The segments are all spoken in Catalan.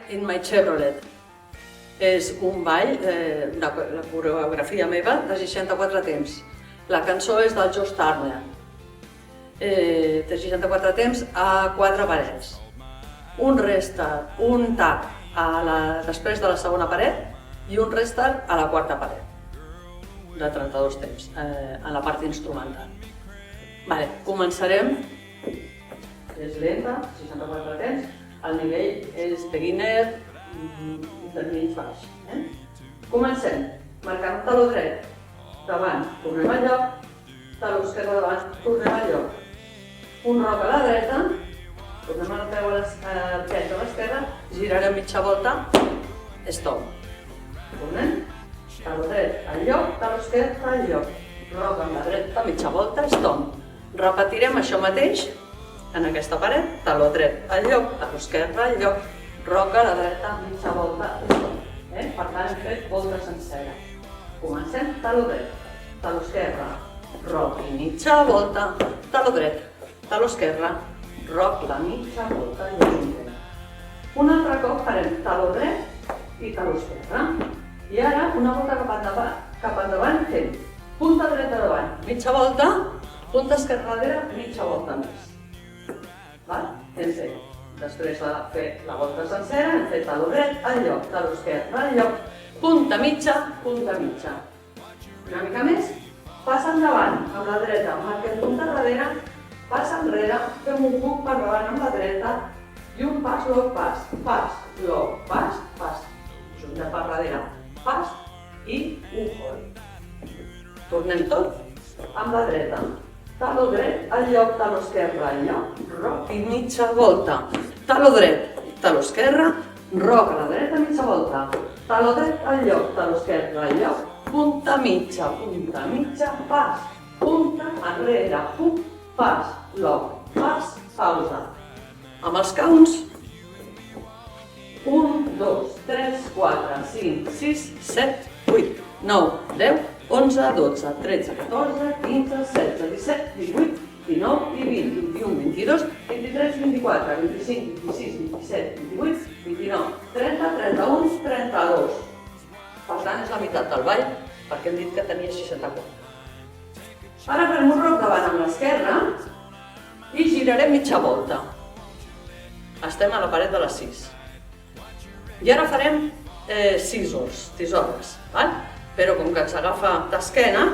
in My Chevrolet. És un ball, la coreografia meva, de 64 temps. La cançó és del Josh Turner. De 64 temps a 4 parets. Un restart, un tap després de la segona paret i un restart a la quarta paret. De 32 temps, en la part instrumental. Vale, començarem. És lenta, 64 temps. El nivell és beginner, intermig baix. Comencem. Marcant taló dret, davant, tornem al lloc. Taló esquerre davant, tornem al lloc. Un roc a la dreta, tornem el peu al pes a l'esquerra, girarem mitja volta, stop. Tornem, taló dret al lloc, taló esquerre al lloc. Roc amb la dreta, mitja volta, stop. Repetirem això mateix en aquesta paret, taló dret al lloc, taló esquerre al lloc, roc a la dreta, mitja volta, stop. Per tant, hem fet volta sencera. Comencem, taló dret, taló esquerre, roc i mitja volta, taló dret, taló esquerre, roc la mitja volta i ajuntem. Un altre cop farem taló dret i taló esquerre. I ara una volta cap endavant fem punta dreta davant, mitja volta, punta esquerra darrere, mitja volta més. Hem fet. Després de fer la volta sencera, hem fet taló dret al lloc, taló esquerre al lloc, punta mitja, punta mitja. Una mica més, pas endavant amb la dreta, marquem punta darrere, pas enrere, fem un puc per davant amb la dreta i un pas, loc, pas, pas, loc, pas, pas. Juntem per darrere, pas i un hold. Tornem tot amb la dreta. Taló dret al lloc, taló esquerre al lloc, roc i mitja volta. Taló dret, taló esquerre, roc a la dreta, mitja volta. Taló dret al lloc, taló esquerre al lloc, punta mitja, pas, punta enrere, puc, pas, loc, pas, pausa. Amb els counts, 1, 2, 3, 4, 5, 6, 7, 8, 9, 10, 11, 12, 13, 14, 15, 16, 17, 18, 19 i 20, 21, 22, 23, 24, 25, 26, 27, 28, 29, 30, 31, 32. Per tant, és la meitat del ball, perquè hem dit que tenia 64. Ara farem un roc davant amb l'esquerra i girarem mitja volta. Estem a la paret de les 6. I ara farem tisores, però com que ens agafa d'esquena,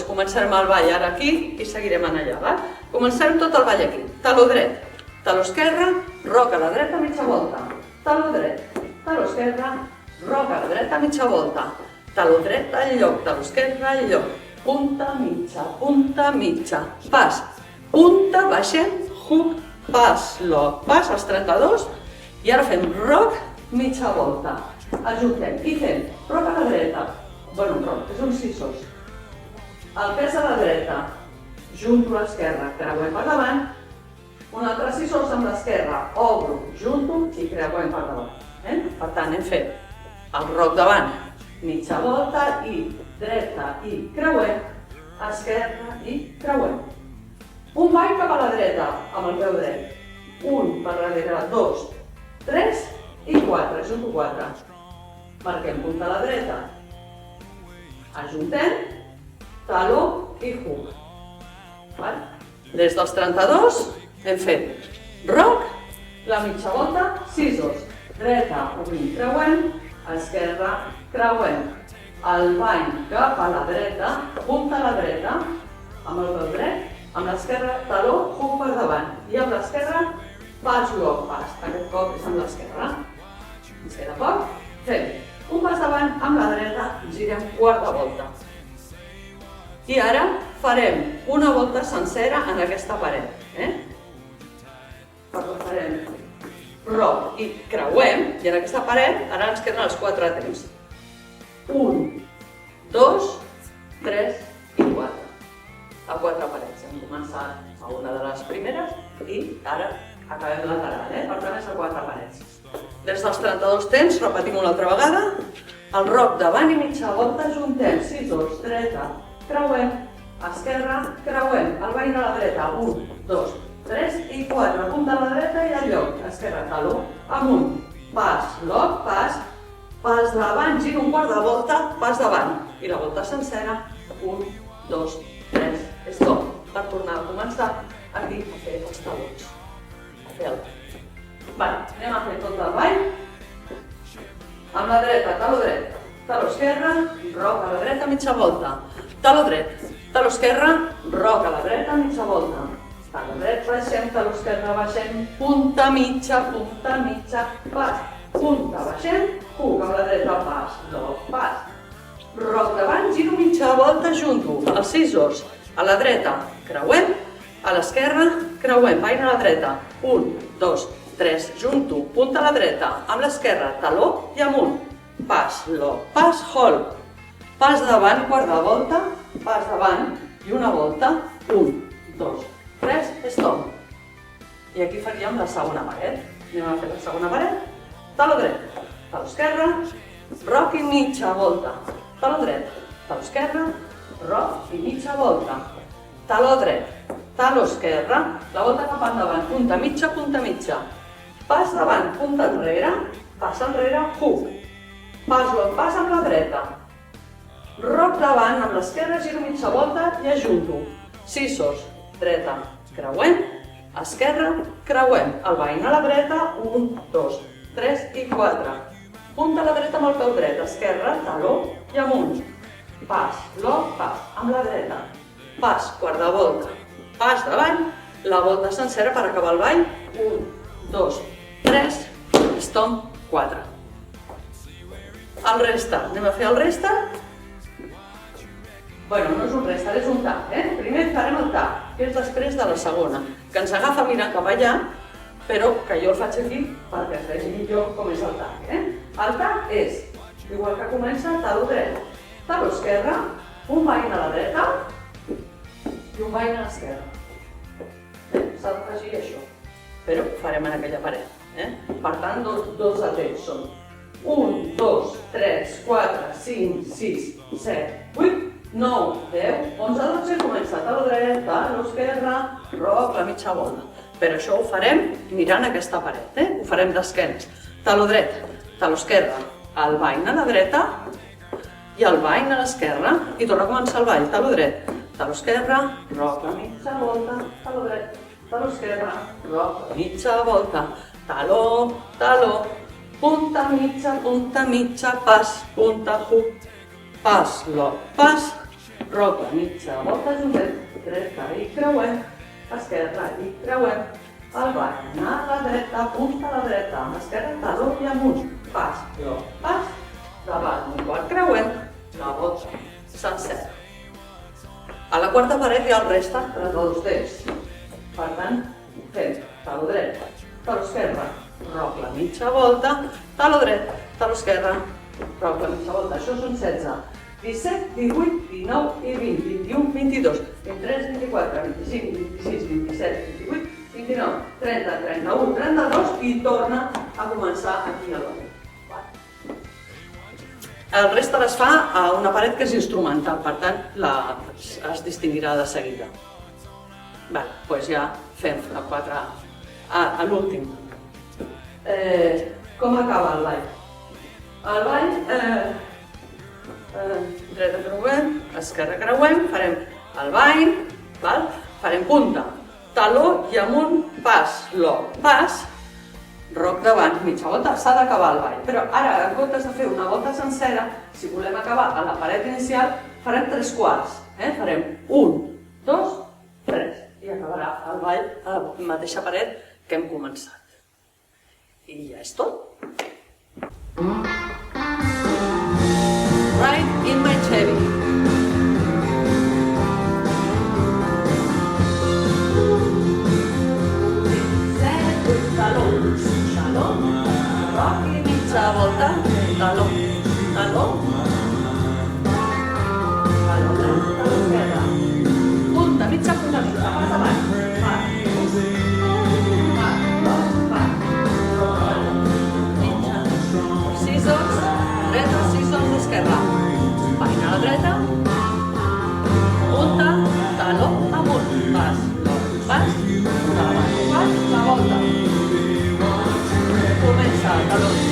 començarem el ball ara aquí i seguirem allà. Començarem tot el ball aquí. Taló dret, taló esquerre, roc a la dreta, mitja volta. Taló dret, taló esquerre, roc a la dreta, mitja volta. Taló dret al lloc, taló esquerre al lloc. Punta mitja, pas, punta, baixem, hook, pas, loc, pas, els 32. I ara fem roc, mitja volta. Ajuntem i fem roc a la dreta. Roc, és un scissors. El pes a la dreta, junto a l'esquerra, creuem per davant. Un altre scissors amb l'esquerra, obro, junto i creuem per davant. Per tant, hem fet el roc davant, mitja volta i dreta i creuem, esquerra i creuem. Un ball cap a la dreta amb el peu dret. Un per darrere, 2, 3 i 4, junto 4. Marquem punta a la dreta. Ajuntem, taló i hook. Des dels 32 hem fet roc, la mitja volta, scissors. Dreta, obrim, creuem, esquerra, creuem. El bany cap a la dreta, punta a la dreta, amb el peu dret, amb l'esquerra, taló, hook per davant. I amb l'esquerra, pas, loc, pas. Aquest cop és amb l'esquerra. Ens queda poc. Fem un pas davant amb la dreta, girem quarta volta. I ara farem una volta sencera en aquesta paret. Farem roc i creuem, i en aquesta paret ara ens queden els 4 temps. 1, 2, 3 i 4. A 4 parets. Hem començat a una de les primeres i ara acabem lateral, per tant és a 4 parets. Des dels 32 temps, repetim una altra vegada. El roc davant i mitja volta, juntem, scissors, dreta, creuem, esquerra, creuem, el bany a la dreta, 1, 2, 3 i 4. Punta a la dreta i al lloc. Esquerra, taló, amunt. Pas, loc, pas. Pas davant, giro un quart de volta, pas davant. I la volta sencera. 1, 2, 3, stop. Per tornar a començar aquí a fer els talons. A fer el ball. Vale, anem a fer tot el ball. Amb la dreta, taló dret. Taló esquerra, roc a la dreta, mitja volta. Taló dret, taló esquerra, roc a la dreta, mitja volta. Taló dret, baixem, taló esquerra, baixem, punta mitja, pas. Punta, baixem, puc amb la dreta, pas, loc, pas. Roc davant, giro mitja volta, junto. Els scissors, a la dreta, creuem, a l'esquerra, creuem, vaig a la dreta. 1, 2, 3, junto, punta a la dreta, amb l'esquerra, taló i amunt. Pas, loc, pas, hold. Pas davant, quart de volta, pas davant i una volta. 1, 2, 3, stop. I aquí faríem la segona paret. Anem a fer la segona paret. Taló dret, taló esquerra, roc i mitja volta. Taló dret, taló esquerra, roc i mitja volta. Taló dret, taló esquerra, la volta cap endavant, punta mitja. Pas davant, punta enrere, pas enrere, hook. Pas loc, pas amb la dreta. Roc davant, amb l'esquerra, giro mitja volta i ajunto. Scissors, dreta, creuem, esquerra, creuem. El veïn a la dreta, 1, 2, 3 i 4. Punta a la dreta amb el peu dret, esquerra, taló i amunt. Pas, loc, pas, amb la dreta. Pas, quart de volta. Pas davant, la volta sencera per acabar el ball. 1, 2, 3, stop, 4. El resta, anem a fer el resta. Bueno, no és un resta, és un tap, Primer farem el tap, que és després de la segona, que ens agafa mirant cap allà, però que jo el faig aquí perquè es vegi millor com és el tap, El tap és, igual que comença, taló dret, taló esquerra, un veïn a la dreta i un veïn a l'esquerra. S'ha d'afegir això, però ho farem en aquella paret. Per tant, dos atrets són 1, 2, 3, 4, 5, 6, 7, 8, 9, 10, 11, 12 i comença taló dret, taló esquerra, roc, la mitja volta. Però això ho farem mirant aquesta paret, Ho farem d'esquenes. Taló dret, taló esquerra, el veïn a la dreta i el veïn a l'esquerra i torna a començar el ball. Taló dret, taló esquerra, roc, la mitja volta, taló dret, taló esquerra, roc, la mitja volta, taló, taló, punta mitja, pas, punta, hook, pas, loc, pas, roc, la mitja volta, juntet, dreta i creuem, esquerra i creuem, el veïn a la dreta, punta a la dreta, esquerra, taló i amunt, pas, loc, pas, davant un quart creuem, la volta sencera. A la quarta paret hi ha el resta de dos dents. Per tant, fem taló dret, taló esquerra, roc, la mitja volta, taló dret, taló esquerra, roc, la mitja volta. Això són 16, 17, 18, 19 i 20, 21, 22, 23, 24, 25, 26, 27, 28, 29, 30, 31, 32 i torna a començar aquí a l'hora. El resta les fa a una paret que és instrumental, per tant es distingirà de seguida. Doncs ja fem la 4 a l'últim. Com acaba el ball? El ball, dreta creuem, esquerra creuem, farem el ball, farem punta, taló i amunt, pas, loc, pas, roc davant, mitja volta, s'ha d'acabar el ball. Però ara, en comptes de fer una volta sencera, si volem acabar a la paret inicial, farem 3 quarts. Farem 1, 2, 3. I acabarà el ball a la mateixa paret que hem començat. I ja és tot. Right in my Chevy. Roc i mitja volta, taló, taló, taló dret, taló esquerra, punta mitja, pas davant, pas, mitja, scissors, dreta, scissors d'esquerra, veïn a la dreta, punta, taló, amunt, pas, pas, davant. talons.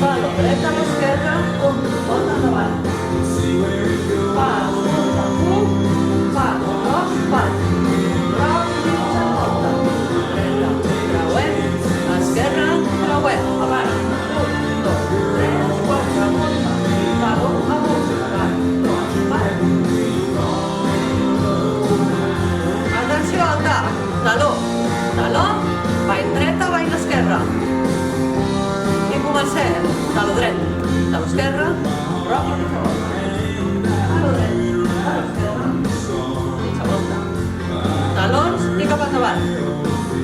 Taló dret a l'esquerra, volta endavant. Pas, volta, pas, roc, pas. Roc, mitja volta. Dreta, creuem, esquerra, creuem, avant. 1, 2, 3, 4, volta. Taló amunt, avant, pas. Atenció al cap, taló, bany dreta, bany esquerra. I comencem, taló dret, taló esquerra, roc, mitja volta. Taló dret, taló esquerra, mitja volta. Talons i cap endavant.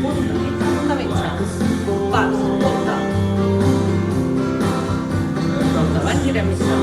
Punta mitja. Pas, volta. Roc davant, girem mitja.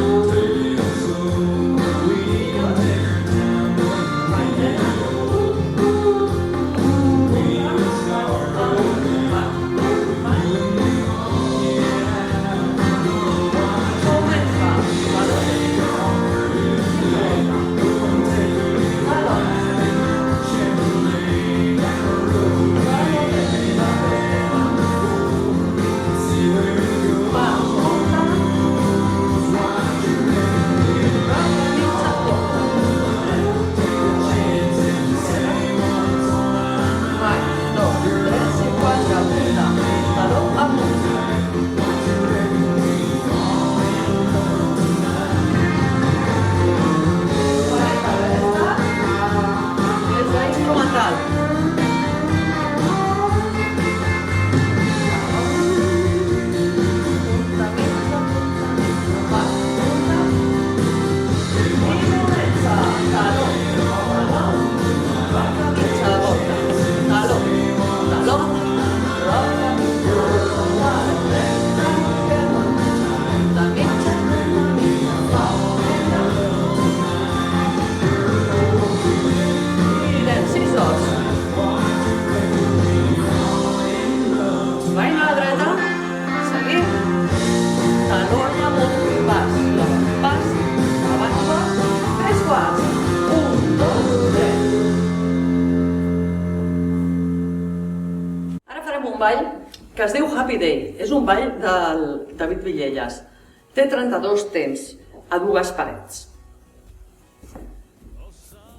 Un ball que es diu Happy Day. És un ball del David Villelles. Té 32 temps a dues parets.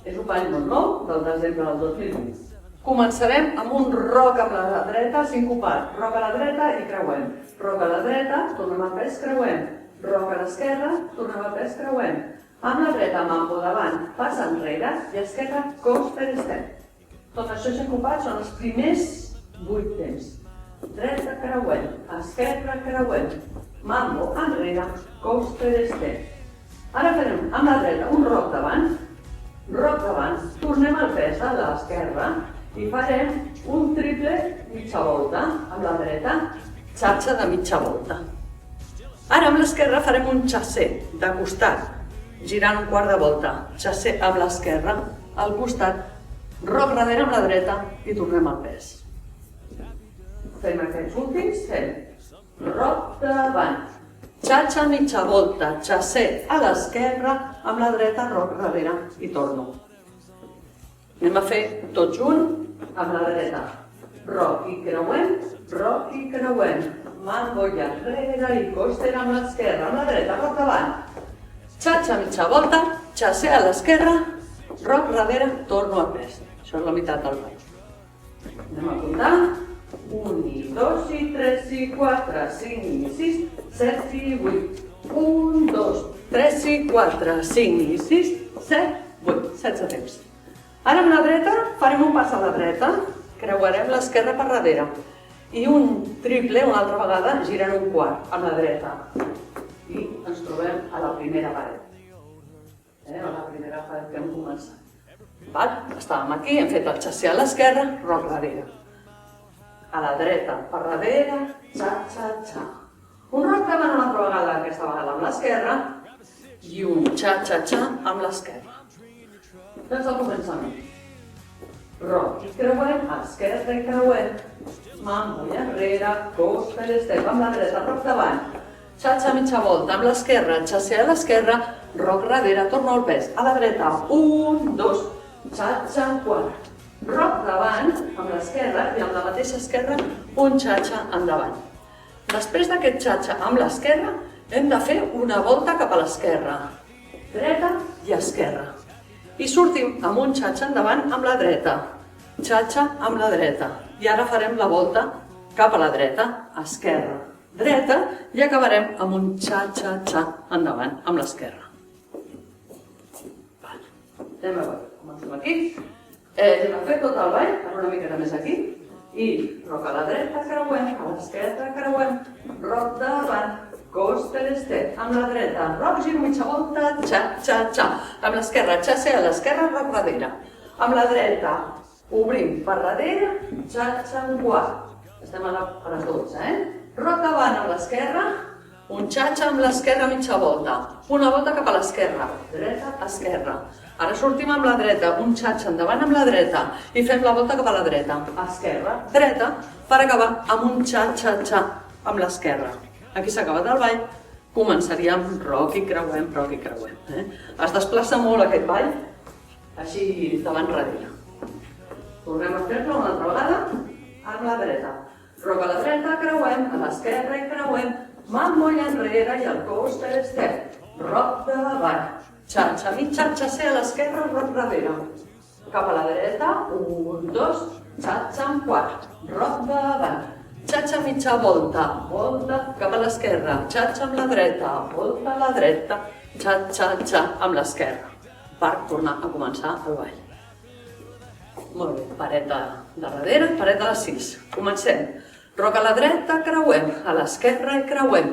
És un ball molt nou del desembre del 2020. Començarem amb un roc amb la dreta sincopat. Roc a la dreta i creuem. Roc a la dreta, tornem al pes, creuem. Roc a l'esquerra, tornem al pes, creuem. Amb la dreta, mambo davant, pas enrere i esquerra, coaster step. Tot això sincopat són els primers 8 temps. Dreta, creuem, esquerra, creuem, mambo, enrere, coaster step. Ara farem amb la dreta un roc davant, tornem el pes a l'esquerra i farem un triple mitja volta amb la dreta, xatxa de mitja volta. Ara amb l'esquerra farem un chassé de costat, girant un quart de volta, chassé amb l'esquerra, al costat, roc darrere amb la dreta i tornem al pes. Fem aquests últims, fem roc davant, xatxa mitja volta, chassé a l'esquerra, amb la dreta, roc darrere i torno. Anem a fer tot junt amb la dreta. Roc i creuem, mambo i enrere i coaster amb l'esquerra, amb la dreta, roc davant, xatxa mitja volta, chassé a l'esquerra, roc darrere, torno al pes. Això és la meitat del ball. Anem a comptar. 1 i 2 i 3 i 4, 5 i 6, 7 i 8. 1, 2, 3 i 4, 5 i 6, 7, 8. 16 temps. Ara amb la dreta farem un pas a la dreta, creuarem l'esquerra per darrere i un triple una altra vegada girant un quart amb la dreta. I ens trobem a la primera paret. A la primera paret que hem començat. Estàvem aquí, hem fet el chassé a l'esquerra, roc darrere. A la dreta, per darrere, xa-xa-xa. Un roc davant una altra vegada, aquesta vegada amb l'esquerra, i un xa-xa-xa amb l'esquerra. Des del començament. Roc i creuem, esquerra i creuem, mambo i enrere, coaster step amb la dreta, roc davant, xa-xa mitja volta amb l'esquerra, chassé a l'esquerra, roc darrere, torno al pes, a la dreta, 1, 2, xa-xa en quart. Roc davant, amb l'esquerra, i amb la mateixa esquerra, un xa-xa endavant. Després d'aquest xa-xa amb l'esquerra, hem de fer una volta cap a l'esquerra. Dreta i esquerra. I sortim amb un xa-xa endavant amb la dreta. Xa-xa amb la dreta. I ara farem la volta cap a la dreta, esquerra, dreta, i acabarem amb un xa-xa-xa endavant amb l'esquerra. Anem a veure, comencem aquí. Anem a fer tot el ball, una miqueta més aquí. I roc a la dreta, creuem, a l'esquerra, creuem, roc davant, costa l'estret, amb la dreta, roc, giro, mitja volta, xa-xa-xa. Amb l'esquerra, xa-xa a l'esquerra, roc darrere. Amb la dreta, obrim per darrere, xa-xa en quart. Estem a les 12, Roc davant amb l'esquerra, un xa-xa amb l'esquerra mitja volta. Una volta cap a l'esquerra, dreta, esquerra. Ara sortim amb la dreta, un xa-xa endavant amb la dreta i fem la volta cap a la dreta, esquerra, dreta, per acabar amb un xa-xa-xa amb l'esquerra. Aquí s'ha acabat el ball, començaríem roc i creuem, roc i creuem. Es desplaça molt aquest ball, així davant darrere. Tornem a fer-lo una altra vegada amb la dreta. Roc a la dreta, creuem, a l'esquerra i creuem, mambo i enrere i el cos per estret. Roc davant, xa-xa, mig xa-xa a l'esquerra, roc darrere. Cap a la dreta, 1, 2, xa-xa en quart, roc davant. Xa-xa mitja volta, volta cap a l'esquerra, xa-xa amb la dreta, volta a la dreta, xa-xa-xa amb l'esquerra, per tornar a començar el ball. Molt bé, paret de darrere, paret de les 6. Comencem. Roc a la dreta, creuem, a l'esquerra i creuem.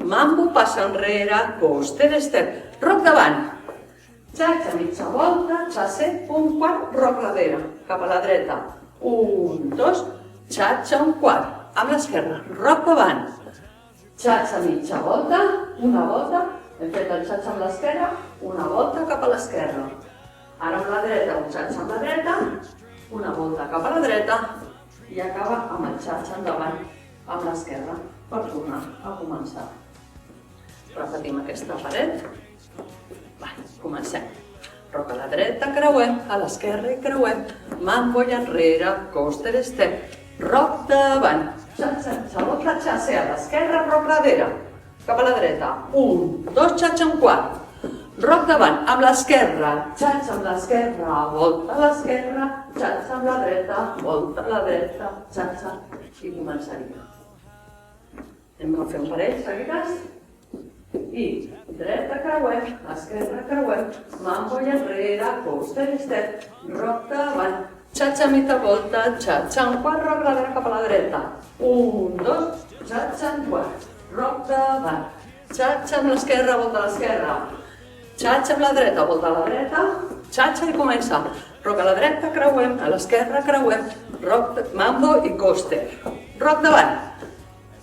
Mambo, passa enrere, coster, estret. Roc davant. Xa-xa mitja volta, xa-xa, un quart, roc darrere, cap a la dreta. 1, 2, xa-xa un quart. Amb l'esquerra, roc davant, xa-xa mitja volta, una volta, hem fet el xa-xa amb l'esquerra, una volta cap a l'esquerra. Ara amb la dreta, un xa-xa amb la dreta, una volta cap a la dreta i acaba amb el xa-xa endavant amb l'esquerra per tornar a començar. Repetim aquesta paret. Comencem. Roc a la dreta, creuem, a l'esquerra i creuem, mambo i enrere, coster, estret. Roc davant, xa-xa, volta, xa-xa a l'esquerra, roc darrere, cap a la dreta, 1, 2, xa-xa un quart, roc davant, amb l'esquerra, xa-xa amb l'esquerra, volta a l'esquerra, xa-xa amb la dreta, volta a la dreta, xa-xa, i començaria. Anem a fer un parell seguides, i dreta creuem, esquerra creuem, mambo i enrere, coster, estret, roc davant, xa-xa mitja volta, xa-xa un quart, roc darrere cap a la dreta. 1, 2, xa-xa un quart, roc davant. Xa-xa amb l'esquerra, volta a l'esquerra. Xa-xa amb la dreta, volta a la dreta. Xa-xa i comença. Roc a la dreta, creuem, a l'esquerra creuem, roc, mambo i coster. Roc davant.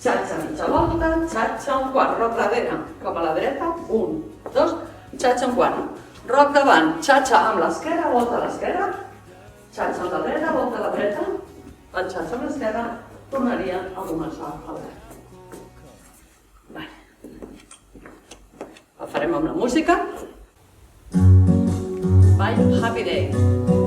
Xa-xa mitja volta, xa-xa un quart, roc darrere, cap a la dreta. 1, 2, xa-xa un quart. Roc davant, xa-xa amb l'esquerra, volta a l'esquerra. Xa-xa amb la dreta, volta a la dreta, el xa-xa amb l'esquerra, tornaria a començar el ball. El farem amb la música. Ball Happy Day.